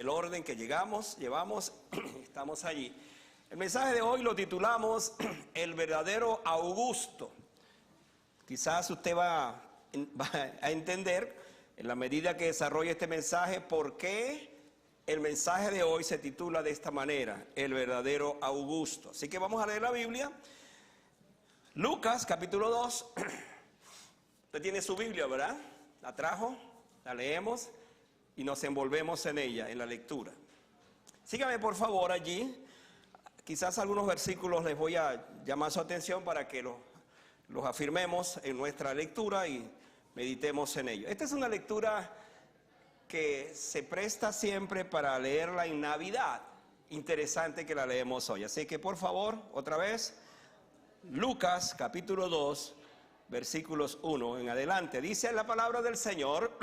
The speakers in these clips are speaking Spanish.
el orden que llevamos, estamos allí. El mensaje de hoy lo titulamos El verdadero Augusto. Quizás usted va a entender en la medida que desarrolle este mensaje por qué el mensaje de hoy se titula de esta manera, El verdadero Augusto. Así que vamos a leer la Biblia. Lucas capítulo 2. Usted tiene su Biblia, ¿verdad? La trajo, la leemos y nos envolvemos en ella, en la lectura. Sígame por favor allí. Quizás algunos versículos les voy a llamar su atención para que los afirmemos en nuestra lectura y meditemos en ello. Esta es una lectura que se presta siempre para leerla en Navidad. Interesante que la leemos hoy. Así que por favor, otra vez, Lucas capítulo 2, versículos 1 en adelante. Dice la palabra del Señor: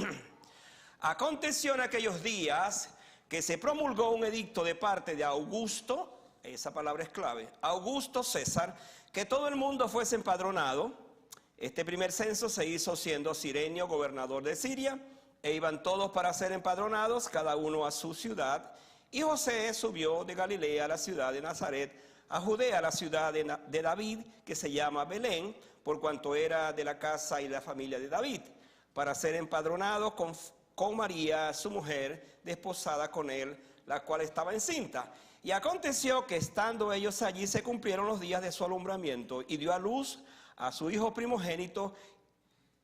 Aconteció en aquellos días que se promulgó un edicto de parte de Augusto, esa palabra es clave, Augusto César, que todo el mundo fuese empadronado. Este primer censo se hizo siendo Cirenio gobernador de Siria, e iban todos para ser empadronados, cada uno a su ciudad. Y José subió de Galilea a la ciudad de Nazaret, a Judea, a la ciudad de David, que se llama Belén, por cuanto era de la casa y la familia de David, para ser empadronado con María, su mujer, desposada con él, la cual estaba encinta. Y aconteció que estando ellos allí se cumplieron los días de su alumbramiento, y dio a luz a su hijo primogénito,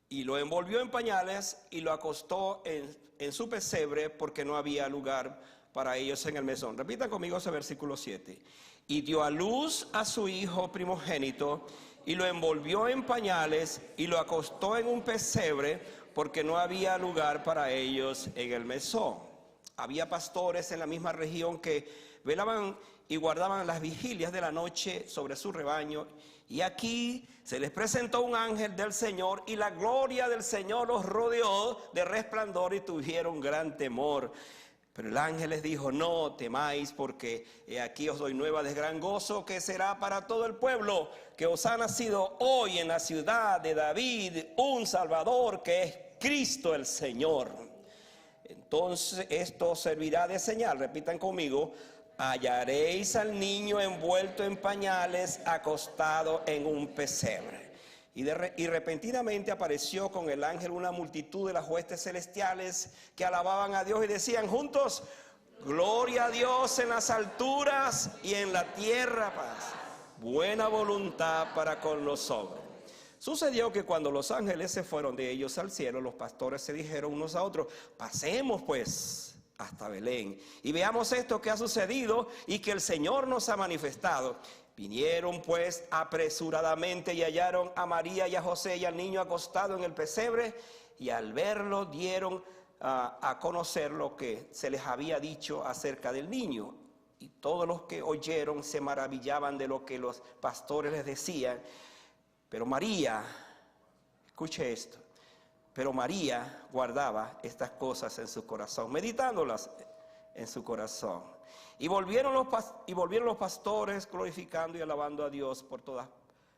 y lo envolvió en pañales y lo acostó en su pesebre, porque no había lugar para ellos en el mesón. Repitan conmigo ese versículo 7. Y dio a luz a su hijo primogénito y lo envolvió en pañales y lo acostó en un pesebre, porque no había lugar para ellos en el mesón. Había pastores en la misma región que velaban y guardaban las vigilias de la noche sobre su rebaño. Y aquí se les presentó un ángel del Señor, y la gloria del Señor los rodeó de resplandor, y tuvieron gran temor. Pero el ángel les dijo: no temáis, porque aquí os doy nueva de gran gozo, que será para todo el pueblo, que os ha nacido hoy en la ciudad de David un Salvador, que es Cristo el Señor. Entonces esto servirá de señal, repitan conmigo: hallaréis al niño envuelto en pañales, acostado en un pesebre. Y repentinamente apareció con el ángel una multitud de las huestes celestiales, que alababan a Dios y decían juntos: gloria a Dios en las alturas, y en la tierra paz, buena voluntad para con los hombres. Sucedió que cuando los ángeles se fueron de ellos al cielo, los pastores se dijeron unos a otros: pasemos pues hasta Belén y veamos esto que ha sucedido y que el Señor nos ha manifestado. Vinieron pues apresuradamente y hallaron a María y a José y al niño acostado en el pesebre, y al verlo dieron a conocer lo que se les había dicho acerca del niño. Y todos los que oyeron se maravillaban de lo que los pastores les decían. Pero María, escuche esto, pero María guardaba estas cosas en su corazón, meditándolas en su corazón. Y volvieron los pastores glorificando y alabando a Dios por todas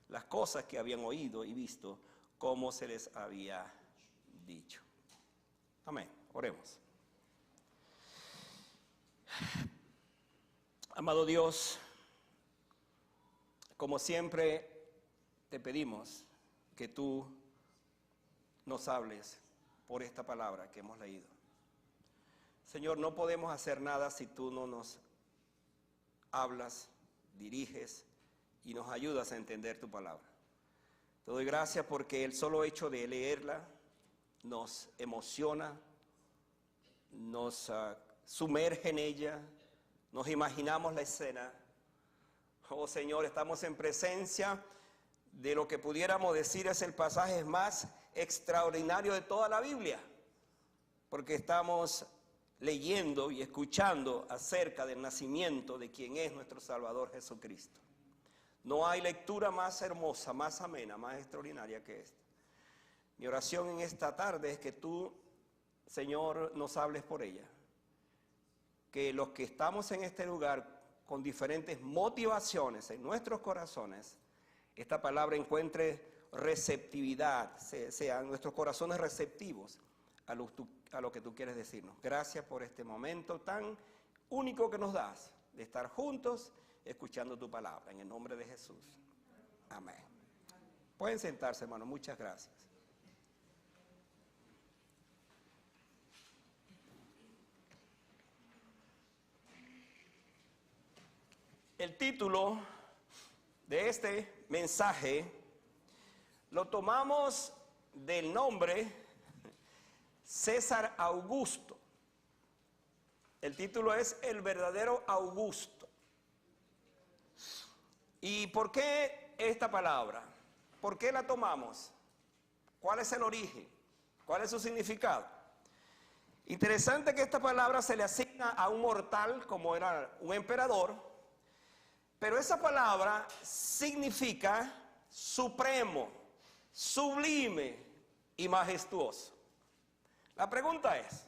las cosas que habían oído y visto, como se les había dicho. Amén. Oremos. Amado Dios, como siempre te pedimos que tú nos hables por esta palabra que hemos leído. Señor, no podemos hacer nada si tú no nos hablas, diriges y nos ayudas a entender tu palabra. Te doy gracias porque el solo hecho de leerla nos emociona, nos sumerge en ella, nos imaginamos la escena. Oh Señor, estamos en presencia de lo que pudiéramos decir es el pasaje más extraordinario de toda la Biblia, porque estamos leyendo y escuchando acerca del nacimiento de quien es nuestro Salvador Jesucristo. No hay lectura más hermosa, más amena, más extraordinaria que esta. Mi oración en esta tarde es que tú, Señor, nos hables por ella. Que los que estamos en este lugar con diferentes motivaciones en nuestros corazones, esta palabra encuentre receptividad, sean nuestros corazones receptivos a lo que tú quieres decirnos. Gracias por este momento tan único que nos das de estar juntos escuchando tu palabra. En el nombre de Jesús. Amén. Pueden sentarse, hermano. Muchas gracias. El título de este mensaje lo tomamos del nombre César Augusto. El título es El verdadero Augusto. ¿Y por qué esta palabra? ¿Por qué la tomamos? ¿Cuál es el origen? ¿Cuál es su significado? Interesante que esta palabra se le asigna a un mortal como era un emperador. Pero esa palabra significa supremo, sublime y majestuoso. La pregunta es,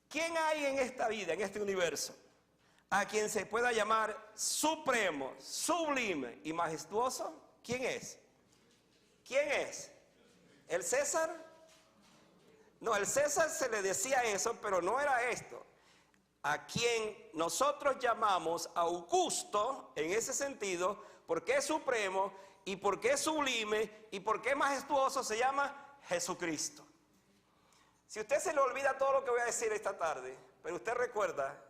¿quién hay en esta vida, en este universo, a quien se pueda llamar supremo, sublime y majestuoso? ¿Quién es? ¿Quién es? ¿El César? No, el César se le decía eso, pero no era esto. A quien nosotros llamamos Augusto, en ese sentido, porque es supremo y porque es sublime y porque es majestuoso, se llama Jesucristo. Si usted se le olvida todo lo que voy a decir esta tarde, pero usted recuerda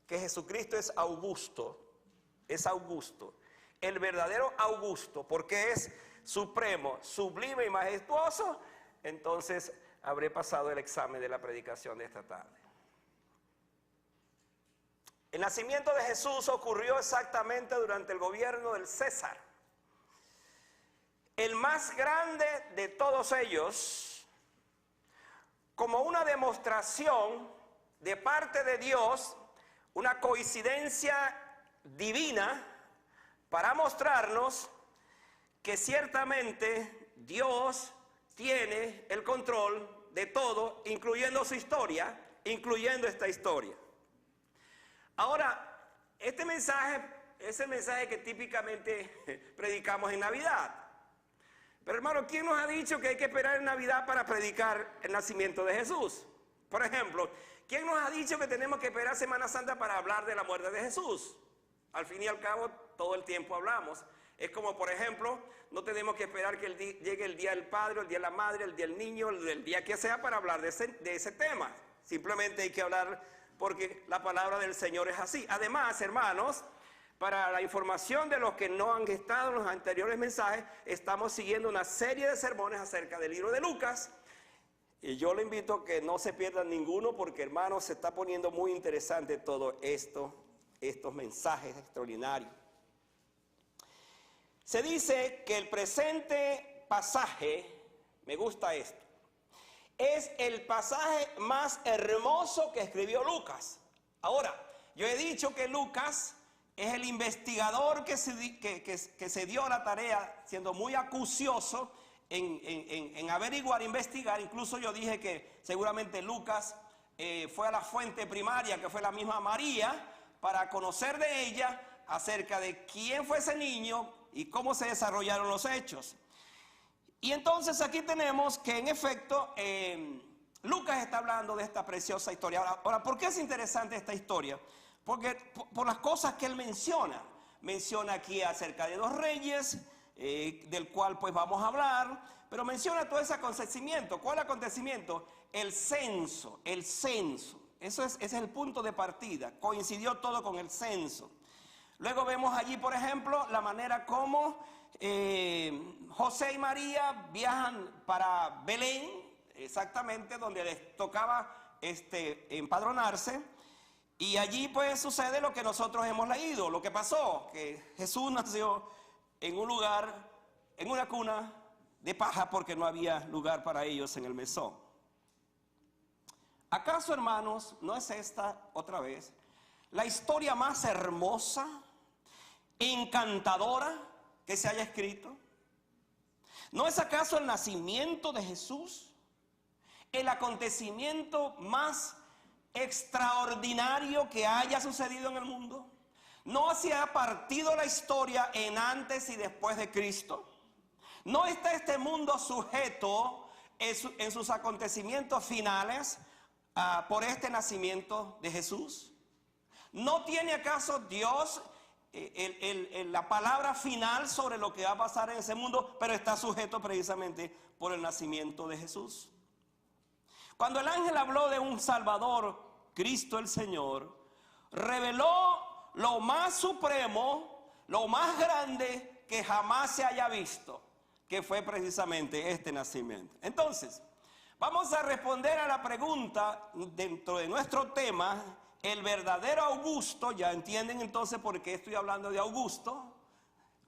que Jesucristo es Augusto, el verdadero Augusto, porque es supremo, sublime y majestuoso, entonces habré pasado el examen de la predicación de esta tarde. El nacimiento de Jesús ocurrió exactamente durante el gobierno del César. El más grande de todos ellos, como una demostración de parte de Dios, una coincidencia divina para mostrarnos que ciertamente Dios tiene el control de todo, incluyendo su historia, incluyendo esta historia. Ahora, este mensaje es el mensaje que típicamente predicamos en Navidad. Pero hermano, ¿quién nos ha dicho que hay que esperar en Navidad para predicar el nacimiento de Jesús? Por ejemplo, ¿quién nos ha dicho que tenemos que esperar Semana Santa para hablar de la muerte de Jesús? Al fin y al cabo, todo el tiempo hablamos. Es como, por ejemplo, no tenemos que esperar que llegue el día del padre, el día de la madre, el día del niño, el día que sea para hablar de ese tema. Simplemente hay que hablar porque la palabra del Señor es así. Además, hermanos, para la información de los que no han estado en los anteriores mensajes, estamos siguiendo una serie de sermones acerca del libro de Lucas. Y yo le invito a que no se pierdan ninguno porque, hermanos, se está poniendo muy interesante todo esto, estos mensajes extraordinarios. Se dice que el presente pasaje, me gusta esto, es el pasaje más hermoso que escribió Lucas. Ahora, yo he dicho que Lucas es el investigador que se dio la tarea, siendo muy acucioso en averiguar, investigar. Incluso yo dije que seguramente Lucas fue a la fuente primaria, que fue la misma María, para conocer de ella acerca de quién fue ese niño y cómo se desarrollaron los hechos. Y entonces aquí tenemos que en efecto Lucas está hablando de esta preciosa historia. Ahora, ¿por qué es interesante esta historia? Porque por las cosas que él menciona. Menciona aquí acerca de dos reyes, del cual pues vamos a hablar, pero menciona todo ese acontecimiento. ¿Cuál acontecimiento? El censo, ese es el punto de partida. Coincidió todo con el censo. Luego vemos allí, por ejemplo, la manera como José y María viajan para Belén, exactamente donde les tocaba empadronarse. Y allí pues sucede lo que nosotros hemos leído, lo que pasó, que Jesús nació en un lugar, en una cuna de paja porque no había lugar para ellos en el mesón. ¿Acaso, hermanos, no es esta otra vez la historia más hermosa, encantadora que se haya escrito? ¿No es acaso el nacimiento de Jesús el acontecimiento más extraordinario que haya sucedido en el mundo? ¿No se ha partido la historia en antes y después de Cristo? ¿No está este mundo sujeto en sus acontecimientos finales por este nacimiento de Jesús? ¿No tiene acaso Dios la palabra final sobre lo que va a pasar en ese mundo, pero está sujeto precisamente por el nacimiento de Jesús? Cuando el ángel habló de un Salvador, Cristo el Señor, reveló lo más supremo, lo más grande que jamás se haya visto, que fue precisamente este nacimiento. Entonces, vamos a responder a la pregunta dentro de nuestro tema, el verdadero Augusto. Ya entienden entonces por qué estoy hablando de Augusto,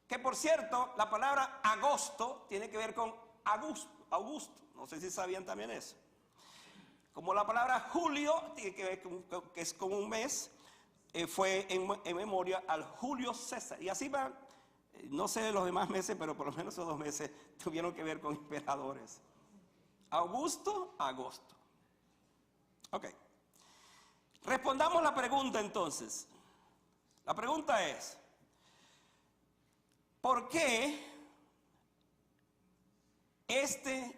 que por cierto, la palabra agosto tiene que ver con Augusto, no sé si sabían también eso. Como la palabra julio tiene que ver con, que es como un mes, fue en memoria al Julio César. Y así va, no sé de los demás meses, pero por lo menos esos 2 meses tuvieron que ver con emperadores. Augusto, agosto. Ok. Respondamos la pregunta entonces. La pregunta es, ¿por qué este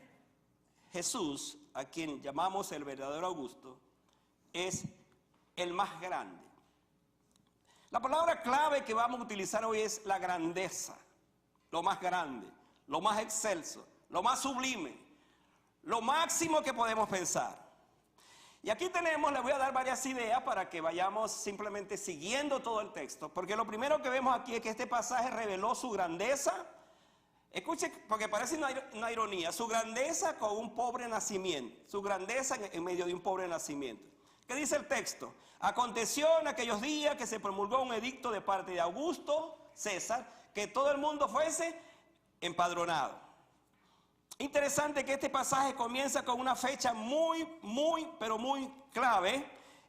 Jesús, a quien llamamos el verdadero Augusto, es el más grande? La palabra clave que vamos a utilizar hoy es la grandeza, lo más grande, lo más excelso, lo más sublime, lo máximo que podemos pensar. Y aquí tenemos, les voy a dar varias ideas para que vayamos simplemente siguiendo todo el texto, porque lo primero que vemos aquí es que este pasaje reveló su grandeza. Escuche, porque parece una ironía, su grandeza con un pobre nacimiento, su grandeza en medio de un pobre nacimiento. ¿Qué dice el texto? Aconteció en aquellos días que se promulgó un edicto de parte de Augusto César, que todo el mundo fuese empadronado. Interesante que este pasaje comienza con una fecha pero muy clave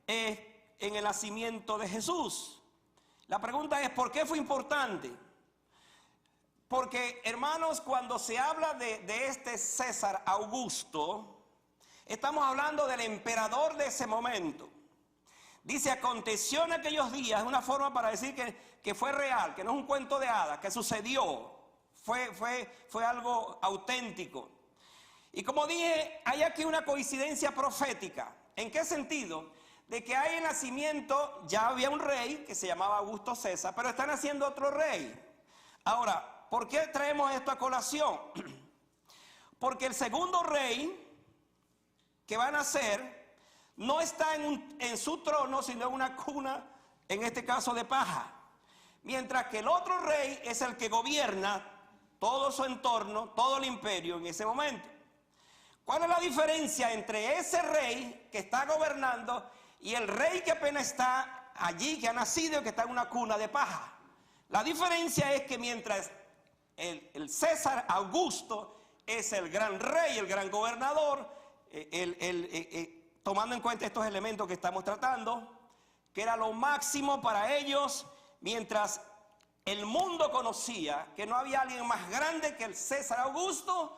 en el nacimiento de Jesús. La pregunta es, ¿por qué fue importante? Porque, hermanos, cuando se habla de este César Augusto, estamos hablando del emperador de ese momento. Dice, aconteció en aquellos días, es una forma para decir que fue real, que no es un cuento de hadas, que sucedió, fue algo auténtico. Y como dije, hay aquí una coincidencia profética. ¿En qué sentido? De que hay el nacimiento, ya había un rey que se llamaba Augusto César, pero está naciendo otro rey. Ahora, ¿por qué traemos esto a colación? Porque el segundo rey que va a nacer no está en su trono, sino en una cuna, en este caso de paja. Mientras que el otro rey es el que gobierna todo su entorno, todo el imperio en ese momento. ¿Cuál es la diferencia entre ese rey que está gobernando y el rey que apenas está allí, que ha nacido y que está en una cuna de paja? La diferencia es que mientras el César Augusto es el gran rey, el gran gobernador, tomando en cuenta estos elementos que estamos tratando, que era lo máximo para ellos, mientras el mundo conocía que no había alguien más grande que el César Augusto,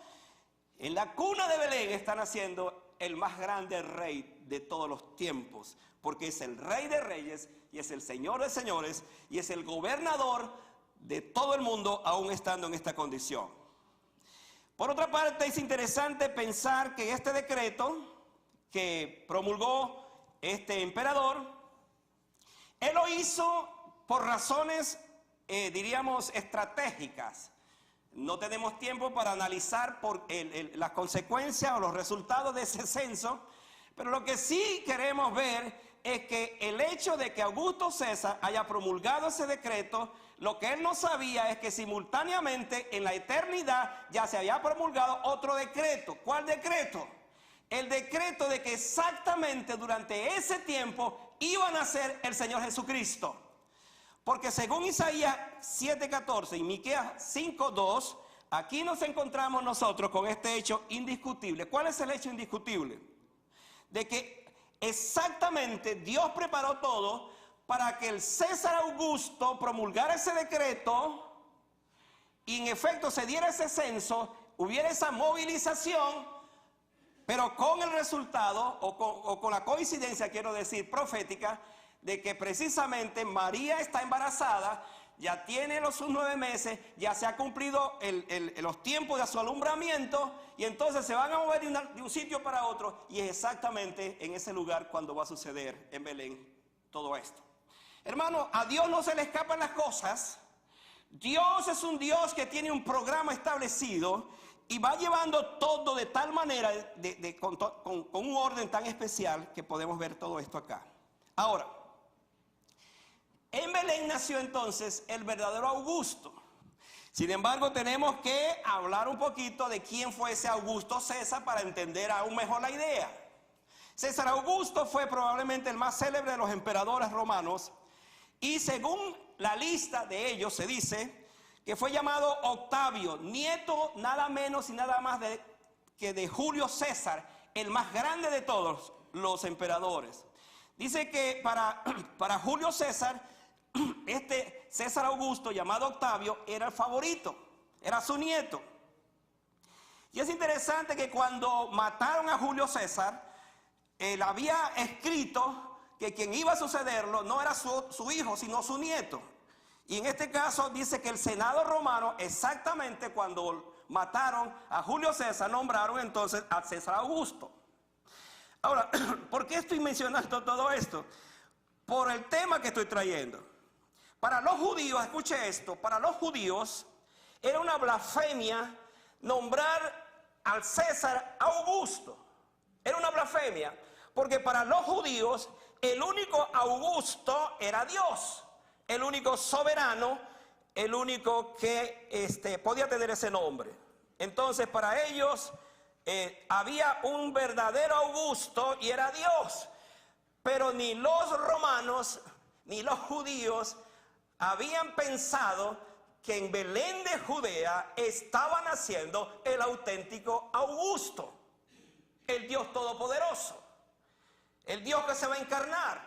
en la cuna de Belén está naciendo el más grande rey de todos los tiempos, porque es el rey de reyes y es el señor de señores y es el gobernador de todo el mundo, aún estando en esta condición. Por otra parte, es interesante pensar que este decreto que promulgó este emperador, él lo hizo por razones, diríamos, estratégicas. No tenemos tiempo para analizar las consecuencias o los resultados de ese censo, pero lo que sí queremos ver es que el hecho de que Augusto César haya promulgado ese decreto, lo que él no sabía es que simultáneamente en la eternidad ya se había promulgado otro decreto. ¿Cuál decreto? El decreto de que exactamente durante ese tiempo iba a nacer el Señor Jesucristo. Porque según Isaías 7:14 y Miqueas 5:2, aquí nos encontramos nosotros con este hecho indiscutible. ¿Cuál es el hecho indiscutible? De que exactamente Dios preparó todo para que el César Augusto promulgara ese decreto y en efecto se diera ese censo, hubiera esa movilización, pero con el resultado o con la coincidencia, quiero decir, profética, de que precisamente María está embarazada ya tiene sus 9 meses, ya se ha cumplido los tiempos de su alumbramiento, y entonces se van a mover de un sitio para otro, y es exactamente en ese lugar cuando va a suceder en Belén todo esto. Hermano, a Dios no se le escapan las cosas. Dios es un Dios que tiene un programa establecido y va llevando todo de tal manera, con un orden tan especial, que podemos ver todo esto acá. Ahora, en Belén nació entonces el verdadero Augusto. Sin embargo, tenemos que hablar un poquito de quién fue ese Augusto César para entender aún mejor la idea. César Augusto fue probablemente el más célebre de los emperadores romanos, y según la lista de ellos se dice que fue llamado Octavio, nieto nada menos y nada más que de Julio César, el más grande de todos los emperadores. Dice que para Julio César, este César Augusto llamado Octavio era el favorito, era su nieto. Y es interesante que cuando mataron a Julio César, él había escrito que quien iba a sucederlo no era su hijo, sino su nieto. Y en este caso dice que el Senado romano, exactamente cuando mataron a Julio César, nombraron entonces a César Augusto. Ahora, ¿por qué estoy mencionando todo esto? Por el tema que estoy trayendo. Para los judíos, escuche esto, para los judíos era una blasfemia nombrar al César Augusto. Era una blasfemia, porque para los judíos el único Augusto era Dios, el único soberano, el único que podía tener ese nombre. Entonces para ellos había un verdadero Augusto y era Dios, pero ni los romanos ni los judíos habían pensado que en Belén de Judea estaba naciendo el auténtico Augusto, el Dios todopoderoso, el Dios que se va a encarnar,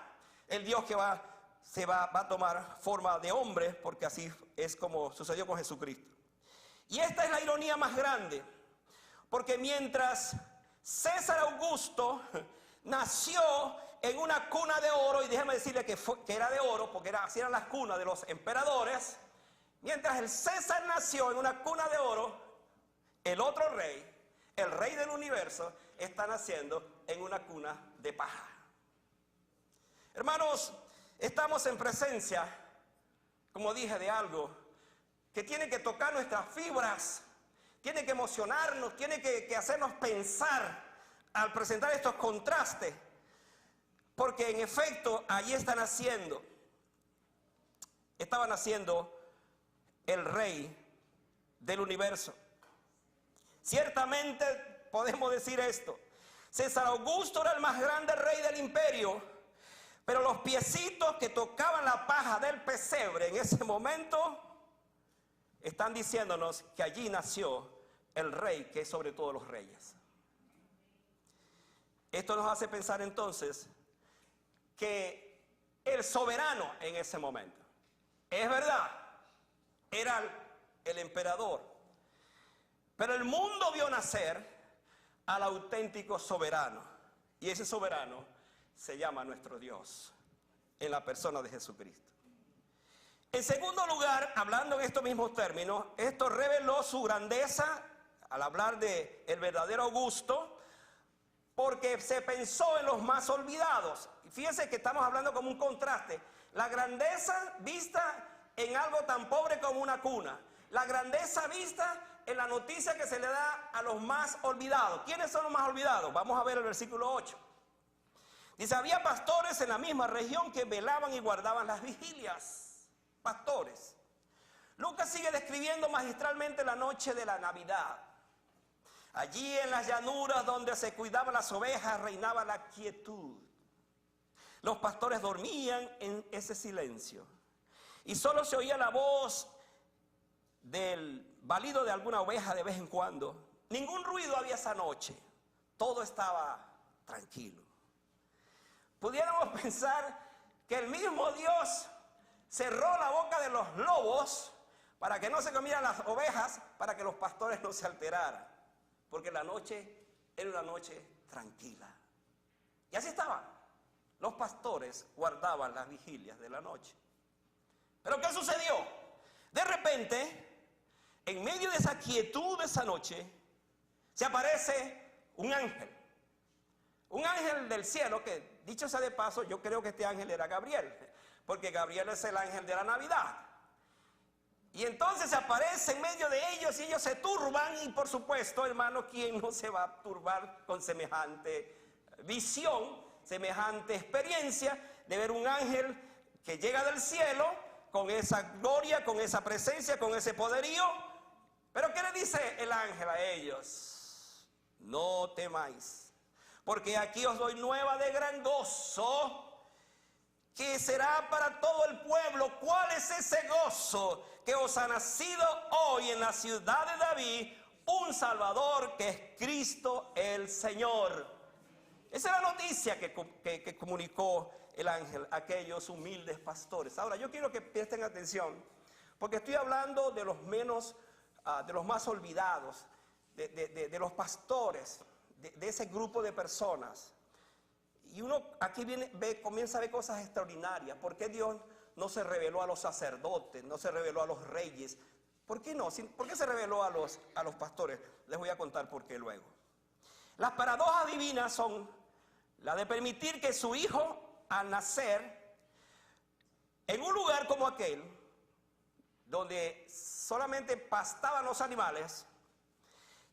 el Dios que va a tomar forma de hombre, porque así es como sucedió con Jesucristo. Y esta es la ironía más grande, porque mientras César Augusto nació en una cuna de oro, y déjeme decirle que era de oro, porque así eran las cunas de los emperadores. Mientras el César nació en una cuna de oro, el otro rey, el rey del universo, está naciendo en una cuna de paja. Hermanos, estamos en presencia, como dije, de algo que tiene que tocar nuestras fibras, tiene que emocionarnos, tiene que hacernos pensar al presentar estos contrastes. Porque en efecto, allí estaba naciendo el rey del universo. Ciertamente podemos decir esto: César Augusto era el más grande rey del imperio, pero los piecitos que tocaban la paja del pesebre en ese momento están diciéndonos que allí nació el rey que es sobre todos los reyes. Esto nos hace pensar entonces que el soberano en ese momento, es verdad, era el emperador, pero el mundo vio nacer al auténtico soberano, y ese soberano se llama nuestro Dios, en la persona de Jesucristo. En segundo lugar, hablando en estos mismos términos, esto reveló su grandeza al hablar de el verdadero Augusto, porque se pensó en los más olvidados. Fíjense que estamos hablando como un contraste. La grandeza vista en algo tan pobre como una cuna. La grandeza vista en la noticia que se le da a los más olvidados. ¿Quiénes son los más olvidados? Vamos a ver el versículo 8. Dice, había pastores en la misma región que velaban y guardaban las vigilias. Pastores. Lucas sigue describiendo magistralmente la noche de la Navidad. Allí en las llanuras donde se cuidaban las ovejas reinaba la quietud. Los pastores dormían en ese silencio y solo se oía la voz del balido de alguna oveja de vez en cuando. Ningún ruido había esa noche, todo estaba tranquilo. Pudiéramos pensar que el mismo Dios cerró la boca de los lobos para que no se comieran las ovejas, para que los pastores no se alteraran. Porque la noche era una noche tranquila. Y así estaban. Los pastores guardaban las vigilias de la noche. ¿Pero qué sucedió? De repente, en medio de esa quietud de esa noche, se aparece un ángel. Un ángel del cielo que, dicho sea de paso, yo creo que este ángel era Gabriel, porque Gabriel es el ángel de la Navidad. Y entonces se aparece en medio de ellos y ellos se turban y por supuesto, hermano, ¿quién no se va a turbar con semejante visión, semejante experiencia de ver un ángel que llega del cielo con esa gloria, con esa presencia, con ese poderío? Pero ¿qué le dice el ángel a ellos? No temáis, porque aquí os doy nueva de gran gozo, que será para todo el pueblo. ¿Cuál es ese gozo? Que os ha nacido hoy en la ciudad de David un Salvador, que es Cristo el Señor. Esa es la noticia que comunicó el ángel a aquellos humildes pastores. Ahora, yo quiero que presten atención, porque estoy hablando de los menos, de los más olvidados, de los pastores, de ese grupo de personas. Y uno aquí comienza a ver cosas extraordinarias. ¿Por qué Dios no se reveló a los sacerdotes, no se reveló a los reyes? ¿Por qué no? ¿Por qué se reveló a los pastores? Les voy a contar por qué luego. Las paradojas divinas son la de permitir que su hijo, al nacer en un lugar como aquel, donde solamente pastaban los animales,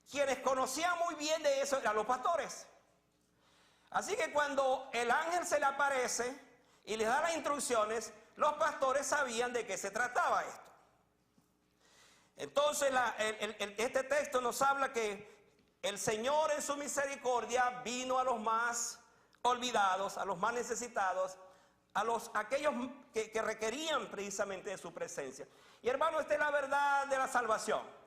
quienes conocían muy bien de eso eran los pastores. Así que cuando el ángel se le aparece y les da las instrucciones, los pastores sabían de qué se trataba esto. Entonces este texto nos habla que el Señor en su misericordia vino a los más olvidados, a los más necesitados, aquellos que requerían precisamente de su presencia. Y hermano, esta es la verdad de la salvación.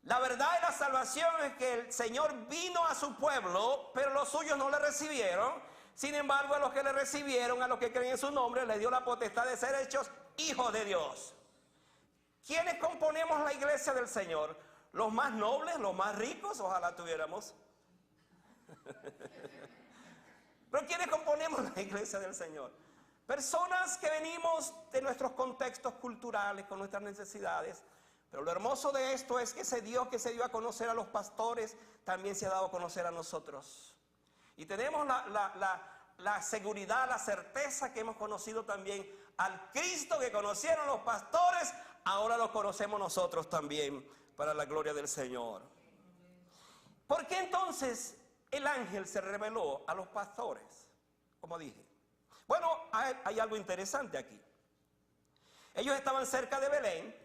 La verdad de la salvación es que el Señor vino a su pueblo, pero los suyos no le recibieron. Sin embargo, a los que le recibieron, a los que creen en su nombre, les dio la potestad de ser hechos hijos de Dios. ¿Quiénes componemos la iglesia del Señor? Los más nobles, los más ricos, ojalá tuviéramos. Pero ¿quiénes componemos la iglesia del Señor? Personas que venimos de nuestros contextos culturales, con nuestras necesidades. Pero lo hermoso de esto es que ese Dios que se dio a conocer a los pastores también se ha dado a conocer a nosotros. Y tenemos la seguridad, la certeza que hemos conocido también al Cristo que conocieron los pastores, ahora lo conocemos nosotros también para la gloria del Señor. ¿Por qué entonces el ángel se reveló a los pastores? Como dije. Bueno, hay algo interesante aquí. Ellos estaban cerca de Belén.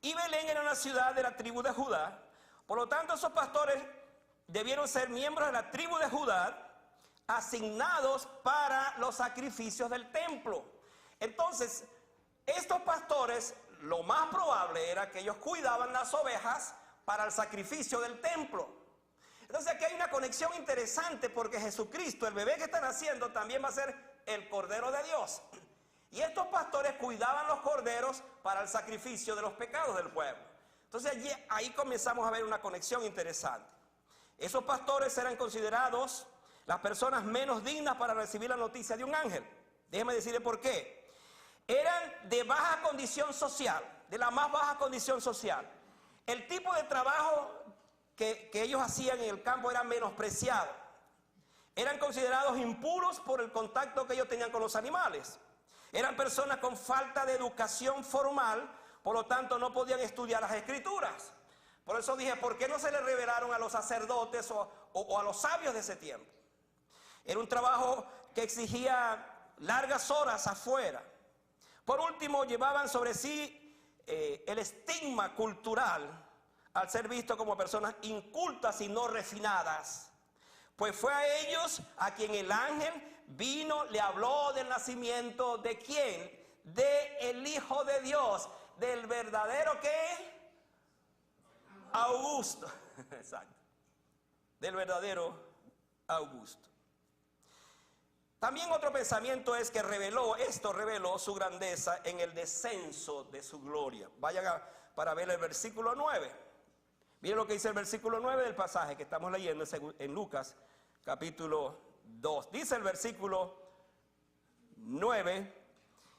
Y Belén era una ciudad de la tribu de Judá. Por lo tanto, esos pastores debieron ser miembros de la tribu de Judá, asignados para los sacrificios del templo. Entonces, estos pastores, lo más probable era que ellos cuidaban las ovejas para el sacrificio del templo. Entonces aquí hay una conexión interesante, porque Jesucristo, el bebé que está naciendo, también va a ser el Cordero de Dios. Y estos pastores cuidaban los corderos para el sacrificio de los pecados del pueblo. Entonces ahí comenzamos a ver una conexión interesante. Esos pastores eran considerados las personas menos dignas para recibir la noticia de un ángel. Déjeme decirle por qué. Eran de baja condición social, de la más baja condición social. El tipo de trabajo que ellos hacían en el campo era menospreciado. Eran considerados impuros por el contacto que ellos tenían con los animales. Eran personas con falta de educación formal, por lo tanto no podían estudiar las escrituras. Por eso dije, ¿por qué no se le revelaron a los sacerdotes o a los sabios de ese tiempo? Era un trabajo que exigía largas horas afuera. Por último, llevaban sobre sí el estigma cultural al ser vistos como personas incultas y no refinadas. Pues fue a ellos a quien el ángel vino, le habló del nacimiento de ¿quién? De el Hijo de Dios, del verdadero ¿qué? Augusto. Exacto. Del verdadero Augusto. También otro pensamiento es que reveló su grandeza en el descenso de su gloria. Vayan para ver el versículo 9. Miren lo que dice el versículo 9 del pasaje que estamos leyendo en Lucas capítulo 2. Dice el versículo 9: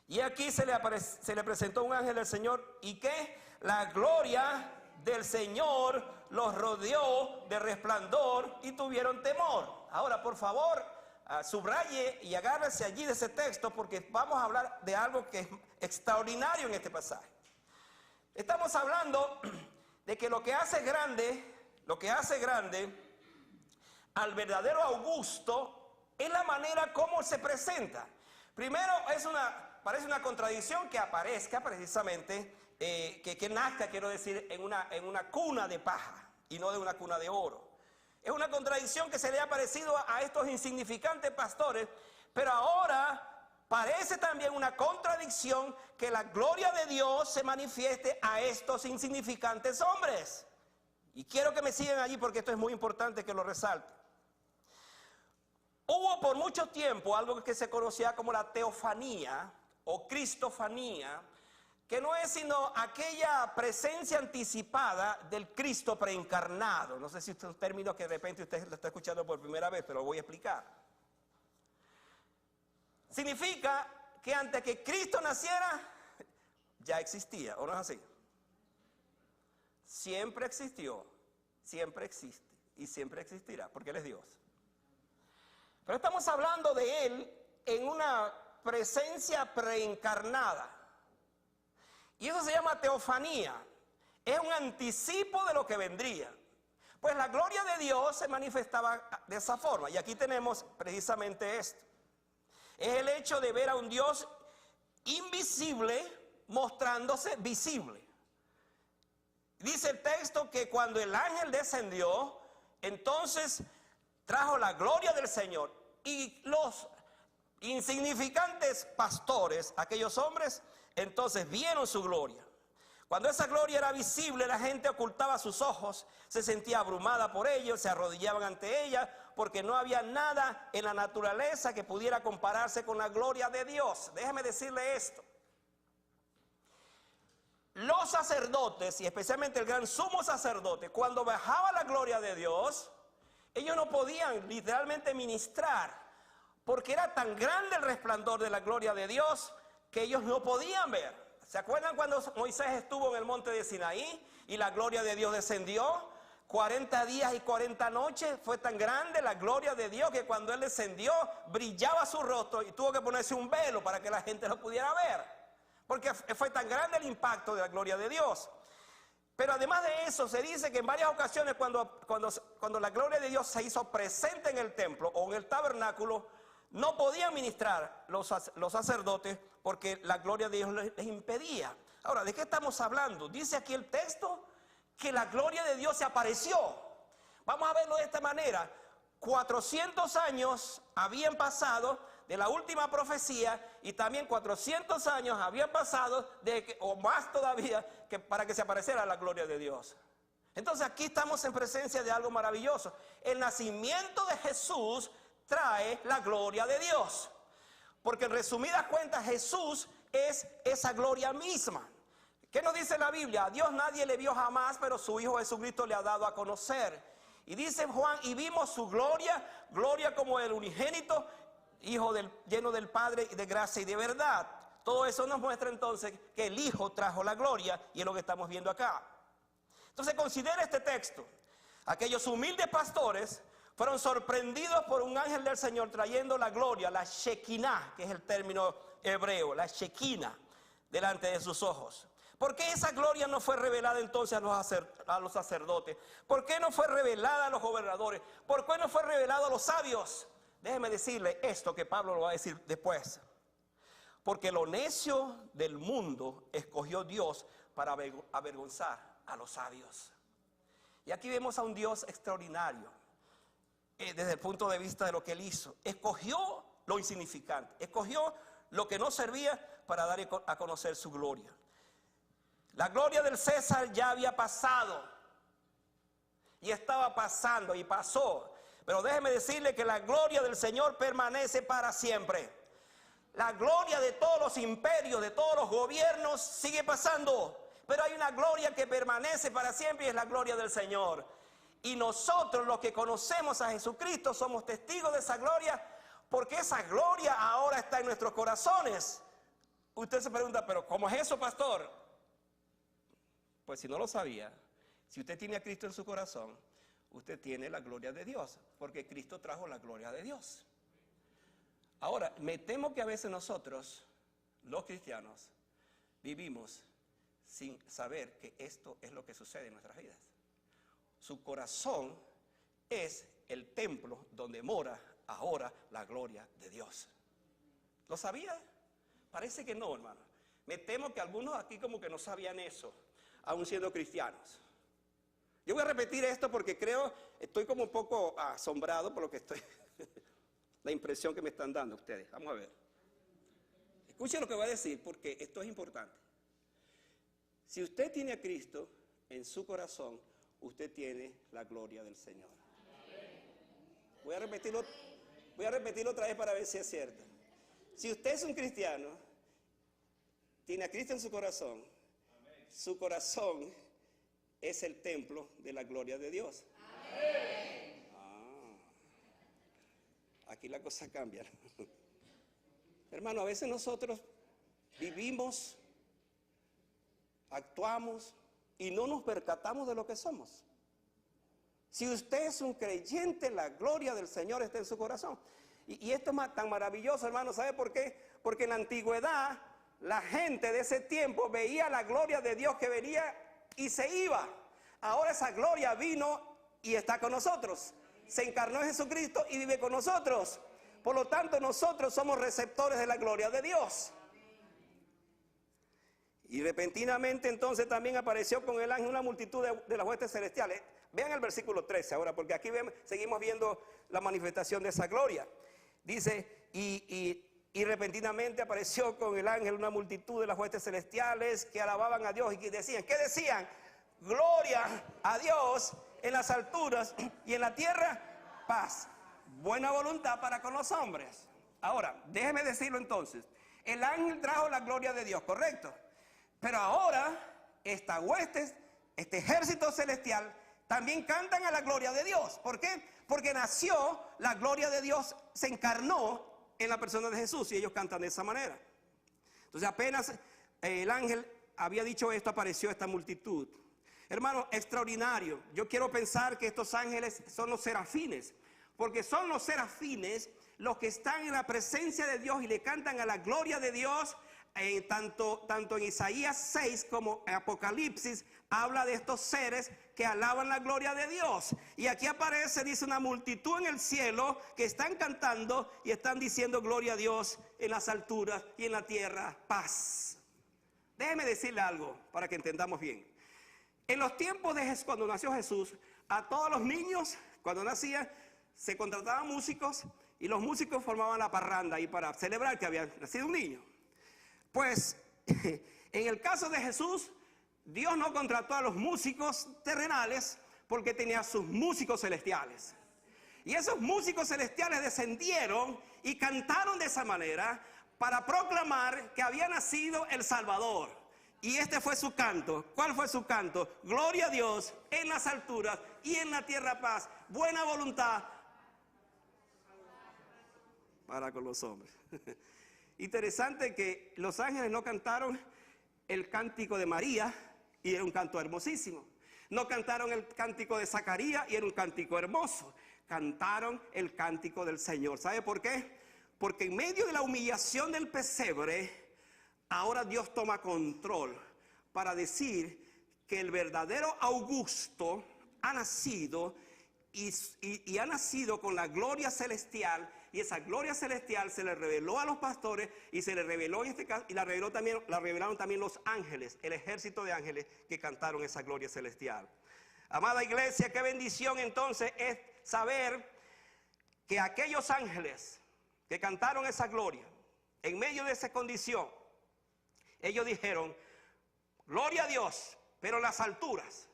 Y aquí se le presentó un ángel del Señor, y que la gloria del Señor los rodeó de resplandor y tuvieron temor. Ahora, por favor, subraye y agárrese allí de ese texto, porque vamos a hablar de algo que es extraordinario en este pasaje. Estamos hablando de que lo que hace grande al verdadero Augusto es la manera como se presenta. Primero, parece una contradicción que aparezca precisamente, que nazca, quiero decir, en una cuna de paja y no de una cuna de oro. Es una contradicción que se le ha parecido a estos insignificantes pastores, pero ahora parece también una contradicción que la gloria de Dios se manifieste a estos insignificantes hombres. Y quiero que me sigan allí, porque esto es muy importante que lo resalte. Hubo por mucho tiempo algo que se conocía como la teofanía o cristofanía, que no es sino aquella presencia anticipada del Cristo preencarnado. No sé si este es un término que de repente usted lo está escuchando por primera vez, pero lo voy a explicar. Significa que antes que Cristo naciera, ya existía, ¿o no es así? Siempre existió, siempre existe y siempre existirá, porque Él es Dios. Pero estamos hablando de Él en una presencia preencarnada. Y eso se llama teofanía. Es un anticipo de lo que vendría. Pues la gloria de Dios se manifestaba de esa forma. Y aquí tenemos precisamente esto. Es el hecho de ver a un Dios invisible mostrándose visible. Dice el texto que cuando el ángel descendió, entonces trajo la gloria del Señor, y los insignificantes pastores, aquellos hombres, entonces vieron su gloria. Cuando esa gloria era visible, la gente ocultaba sus ojos, se sentía abrumada por ello, se arrodillaban ante ella, porque no había nada en la naturaleza que pudiera compararse con la gloria de Dios. Déjeme decirle esto. Los sacerdotes, y especialmente el gran sumo sacerdote, cuando bajaba la gloria de Dios, ellos no podían literalmente ministrar, porque era tan grande el resplandor de la gloria de Dios que ellos no podían ver. ¿Se acuerdan cuando Moisés estuvo en el monte de Sinaí y la gloria de Dios descendió? 40 días y 40 noches, fue tan grande la gloria de Dios que cuando Él descendió brillaba su rostro y tuvo que ponerse un velo para que la gente lo pudiera ver, porque fue tan grande el impacto de la gloria de Dios. Pero además de eso, se dice que en varias ocasiones cuando la gloria de Dios se hizo presente en el templo o en el tabernáculo, no podían ministrar los sacerdotes porque la gloria de Dios les impedía. Ahora, ¿de qué estamos hablando? Dice aquí el texto que la gloria de Dios se apareció. Vamos a verlo de esta manera. 400 años habían pasado de la última profecía, y también 400 años habían pasado o más todavía, para que se apareciera la gloria de Dios. Entonces aquí estamos en presencia de algo maravilloso. El nacimiento de Jesús trae la gloria de Dios, porque en resumidas cuentas Jesús es esa gloria misma. ¿Qué nos dice la Biblia? A Dios nadie le vio jamás, pero su Hijo Jesucristo le ha dado a conocer. Y dice Juan, y vimos su gloria, gloria como el unigénito, Hijo lleno del Padre y de gracia y de verdad. Todo eso nos muestra entonces que el Hijo trajo la gloria, y es lo que estamos viendo acá. Entonces considera este texto. Aquellos humildes pastores fueron sorprendidos por un ángel del Señor trayendo la gloria, la Shekinah, que es el término hebreo, la Shekinah, delante de sus ojos. ¿Por qué esa gloria no fue revelada entonces a los sacerdotes? ¿Por qué no fue revelada a los gobernadores? ¿Por qué no fue revelada a los sabios? Déjeme decirle esto que Pablo lo va a decir después. Porque lo necio del mundo escogió Dios para avergonzar a los sabios. Y aquí vemos a un Dios extraordinario desde el punto de vista de lo que Él hizo. Escogió lo insignificante, escogió lo que no servía para dar a conocer su gloria. La gloria del César ya había pasado y estaba pasando y pasó. Pero déjeme decirle que la gloria del Señor permanece para siempre. La gloria de todos los imperios, de todos los gobiernos sigue pasando. Pero hay una gloria que permanece para siempre, y es la gloria del Señor. Y nosotros, los que conocemos a Jesucristo, somos testigos de esa gloria, porque esa gloria ahora está en nuestros corazones. Usted se pregunta, pero ¿cómo es eso, pastor? Pues si no lo sabía, si usted tiene a Cristo en su corazón, usted tiene la gloria de Dios, porque Cristo trajo la gloria de Dios. Ahora, me temo que a veces nosotros, los cristianos, vivimos sin saber que esto es lo que sucede en nuestras vidas. Su corazón es el templo donde mora ahora la gloria de Dios. ¿Lo sabía? Parece que no, hermano. Me temo que algunos aquí como que no sabían eso, aún siendo cristianos. Yo voy a repetir esto porque estoy como un poco asombrado por lo que la impresión que me están dando ustedes. Vamos a ver. Escuchen lo que voy a decir porque esto es importante. Si usted tiene a Cristo en su corazón, usted tiene la gloria del Señor. Voy a repetirlo otra vez para ver si es cierto. Si usted es un cristiano, tiene a Cristo en su corazón es el templo de la gloria de Dios. Aquí la cosa cambia. Hermano, a veces nosotros vivimos, actuamos y no nos percatamos de lo que somos. Si usted es un creyente, la gloria del Señor está en su corazón. Y esto es tan maravilloso, hermano. ¿Sabe por qué? Porque en la antigüedad la gente de ese tiempo veía la gloria de Dios que venía y se iba. Ahora esa gloria vino y está con nosotros. Se encarnó en Jesucristo y vive con nosotros. Por lo tanto, nosotros somos receptores de la gloria de Dios. Y repentinamente entonces también apareció con el ángel una multitud de las huestes celestiales. Vean el versículo 13 ahora, porque aquí seguimos viendo la manifestación de esa gloria. Dice, y repentinamente apareció con el ángel una multitud de las huestes celestiales que alababan a Dios y que decían, ¿qué decían? Gloria a Dios en las alturas y en la tierra paz, buena voluntad para con los hombres. Ahora, déjeme decirlo entonces, el ángel trajo la gloria de Dios, ¿correcto? Pero ahora, estas huestes, este ejército celestial, también cantan a la gloria de Dios. ¿Por qué? Porque nació, la gloria de Dios se encarnó en la persona de Jesús y ellos cantan de esa manera. Entonces apenas el ángel había dicho esto, apareció esta multitud. Hermano, extraordinario. Yo quiero pensar que estos ángeles son los serafines, porque son los serafines los que están en la presencia de Dios y le cantan a la gloria de Dios. Tanto en Isaías 6 como en Apocalipsis habla de estos seres que alaban la gloria de Dios. Y aquí aparece, dice, una multitud en el cielo que están cantando y están diciendo gloria a Dios en las alturas y en la tierra paz. Déjeme decirle algo para que entendamos bien. En los tiempos de Jesús, cuando nació Jesús, a todos los niños, cuando nacían, se contrataban músicos y los músicos formaban la parranda ahí para celebrar que había nacido un niño. Pues en el caso de Jesús, Dios no contrató a los músicos terrenales porque tenía sus músicos celestiales. Y esos músicos celestiales descendieron y cantaron de esa manera para proclamar que había nacido el Salvador. Y este fue su canto. ¿Cuál fue su canto? Gloria a Dios en las alturas y en la tierra paz, buena voluntad para con los hombres. Interesante que los ángeles no cantaron el cántico de María y era un canto hermosísimo. No cantaron el cántico de Zacarías y era un cántico hermoso. Cantaron el cántico del Señor. ¿Sabe por qué? Porque en medio de la humillación del pesebre, ahora Dios toma control para decir que el verdadero Augusto ha nacido y ha nacido con la gloria celestial. Y esa gloria celestial se le reveló a los pastores y se le reveló en este caso, y la revelaron también los ángeles, el ejército de ángeles que cantaron esa gloria celestial. Amada iglesia, qué bendición entonces es saber que aquellos ángeles que cantaron esa gloria, en medio de esa condición, ellos dijeron, gloria a Dios, pero en las alturas.